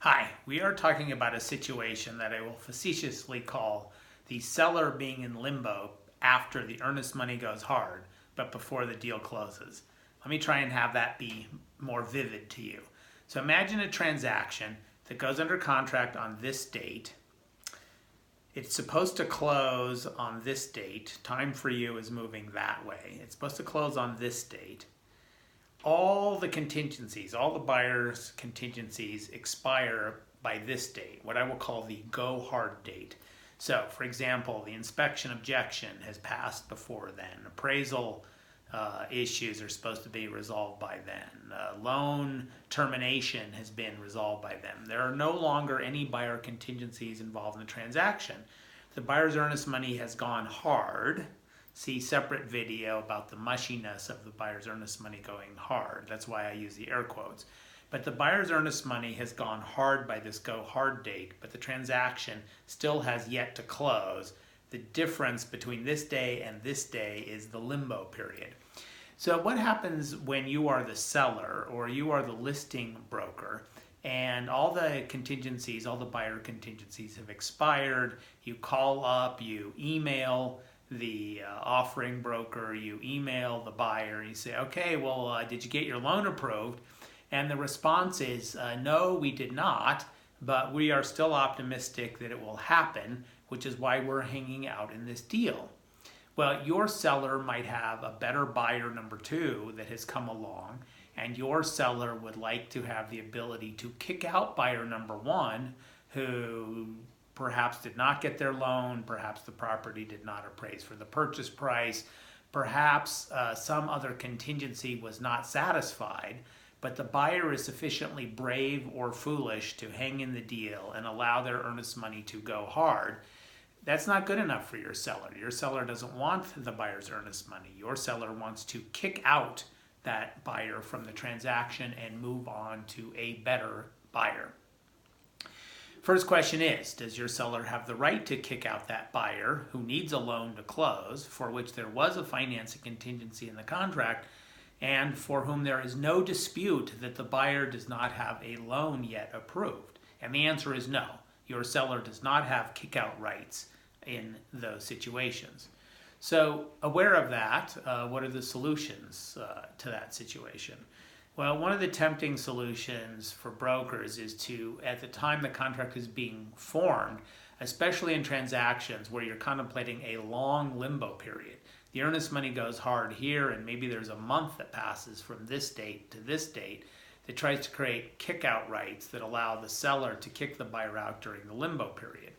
Hi, we are talking about a situation that I will facetiously call the seller being in limbo after the earnest money goes hard, but before the deal closes. Let me try and have that be more vivid to you. So imagine a transaction that goes under contract on this date. It's supposed to close on this date. Time for you is moving that way. It's supposed to close on this date. All the contingencies, all the buyer's contingencies expire by this date, what I will call the go hard date. So, for example, the inspection objection has passed before then. Appraisal issues are supposed to be resolved by then. Loan termination has been resolved by then. There are no longer any buyer contingencies involved in the transaction. The buyer's earnest money has gone hard. See separate video about the mushiness of the buyer's earnest money going hard. That's why I use the air quotes. But the buyer's earnest money has gone hard by this go hard date, but the transaction still has yet to close. The difference between this day and this day is the limbo period. So what happens when you are the seller or you are the listing broker and all the contingencies, all the buyer contingencies have expired? You call up, you email the offering broker, you email the buyer, you say, okay, well, did you get your loan approved? And the response is, no, we did not, but we are still optimistic that it will happen, which is why we're hanging out in this deal. Well, your seller might have a better buyer number two that has come along, and your seller would like to have the ability to kick out buyer number one who perhaps did not get their loan, perhaps the property did not appraise for the purchase price, perhaps some other contingency was not satisfied, but the buyer is sufficiently brave or foolish to hang in the deal and allow their earnest money to go hard. That's not good enough for your seller. Your seller doesn't want the buyer's earnest money. Your seller wants to kick out that buyer from the transaction and move on to a better buyer. First question is, does your seller have the right to kick out that buyer who needs a loan to close, for which there was a financing contingency in the contract, and for whom there is no dispute that the buyer does not have a loan yet approved? And the answer is no. Your seller does not have kick-out rights in those situations. So, aware of that, what are the solutions to that situation? Well, one of the tempting solutions for brokers is to, at the time the contract is being formed, especially in transactions where you're contemplating a long limbo period. The earnest money goes hard here, and maybe there's a month that passes from this date to this date that tries to create kick-out rights that allow the seller to kick the buyer out during the limbo period.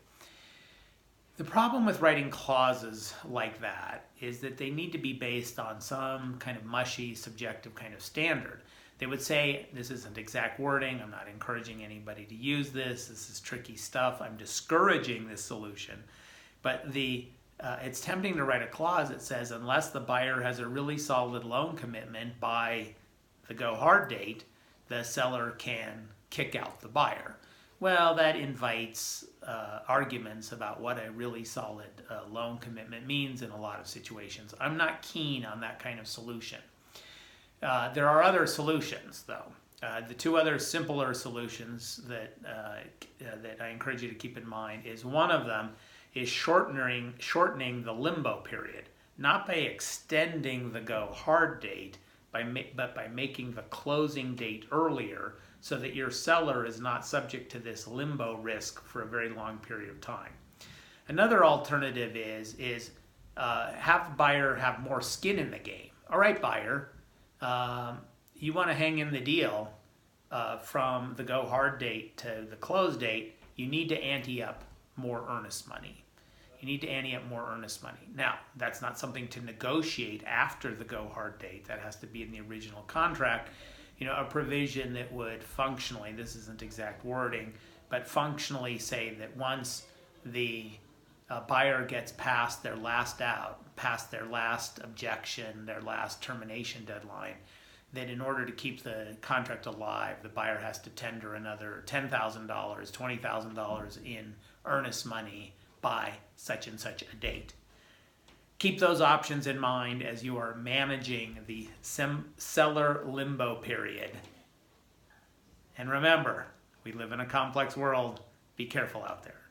The problem with writing clauses like that is that they need to be based on some kind of mushy, subjective kind of standard. They would say, this isn't exact wording, I'm not encouraging anybody to use this is tricky stuff, I'm discouraging this solution. But it's tempting to write a clause that says, unless the buyer has a really solid loan commitment by the go hard date, the seller can kick out the buyer. Well, that invites arguments about what a really solid loan commitment means in a lot of situations. I'm not keen on that kind of solution. There are other solutions, though. The two other simpler solutions that I encourage you to keep in mind is, one of them is shortening the limbo period, not by extending the go hard date, but by making the closing date earlier so that your seller is not subject to this limbo risk for a very long period of time. Another alternative is have the buyer have more skin in the game. All right, buyer, you want to hang in the deal from the go hard date to the close date, you need to ante up more earnest money. You need to ante up more earnest money. Now, that's not something to negotiate after the go hard date. That has to be in the original contract. You know, a provision that would functionally, this isn't exact wording, but functionally say that once the buyer gets past their last out, past their last objection, their last termination deadline, that in order to keep the contract alive, the buyer has to tender another $10,000, $20,000 in earnest money by such and such a date. Keep those options in mind as you are managing the seller limbo period. And remember, We live in a complex world. Be careful out there.